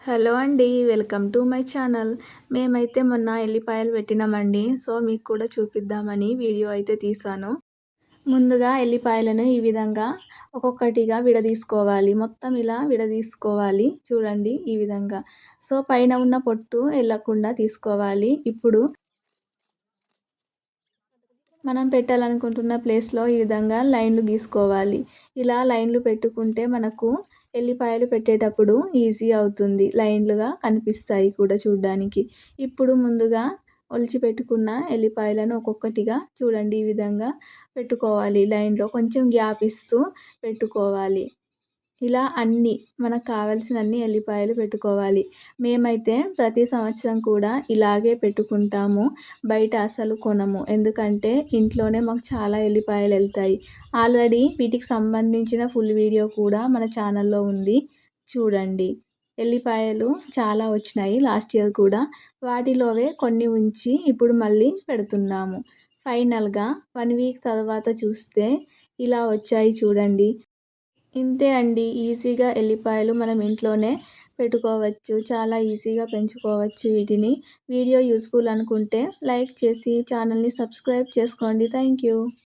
Hello అండి. Welcome to my channel. మేమైతే మొన్న ఎల్లిపాయలు పెట్టినామండి. సో, మీకు కూడా చూపిద్దామని వీడియో అయితే తీశాను. ముందుగా ఎల్లిపాయలను ఈ విధంగా ఒక్కొక్కటిగా విడదీసుకోవాలి. మొత్తం ఇలా విడదీసుకోవాలి. చూడండి ఈ విధంగా. సో, పైన ఉన్న పొట్టు ఎళ్ళకుండా తీసుకోవాలి. ఇప్పుడు మనం పెట్టాలనుకుంటున్న ప్లేస్‌లో ఈ విధంగా లైన్‌లు గీసుకోవాలి. ఇలా లైన్‌లు పెట్టుకుంటే మనకు ఎల్లిపాయలు పెట్టేటప్పుడు ఈజీ అవుతుంది. లైన్‌లుగా కనిపిస్తాయి కూడా చూడ్డానికి. ఇప్పుడు ముందుగా ఒలిచి పెట్టుకున్న ఎల్లిపాయలను ఒక్కొక్కటిగా చూడండి ఈ విధంగా పెట్టుకోవాలి. లైన్‌లో కొంచెం గ్యాప్ ఇస్తూ పెట్టుకోవాలి. ఇలా అన్నీ మనకు కావాల్సినన్ని ఎల్లిపాయలు పెట్టుకోవాలి. మేమైతే ప్రతి సంవత్సరం కూడా ఇలాగే పెట్టుకుంటాము. బయట అసలు కొనము. ఎందుకంటే ఇంట్లోనే మాకు చాలా ఎల్లిపాయలెళ్తాయి. ఆల్రెడీ వీటికి సంబంధించిన ఫుల్ వీడియో కూడా మన ఛానల్‌లో ఉంది. చూడండి. ఎల్లిపాయలు చాలా వచ్చినాయి లాస్ట్ ఇయర్ కూడా. వాటిలోవే కొన్ని ఉంచి ఇప్పుడు మళ్ళీ పెడుతున్నాము. ఫైనల్‌గా 1 వీక్ తర్వాత చూస్తే ఇలా వచ్చాయి చూడండి. ఇంతే అండి. ఈజీగా ఎల్లిపాయలు మనం ఇంట్లోనే పెట్టుకోవచ్చు. చాలా ఈజీగా పెంచుకోవచ్చు వీటిని. వీడియో యూజ్‌ఫుల్ అనుకుంటే లైక్ చేసి ఛానల్‌ని సబ్స్క్రైబ్ చేసుకోండి. Thank you.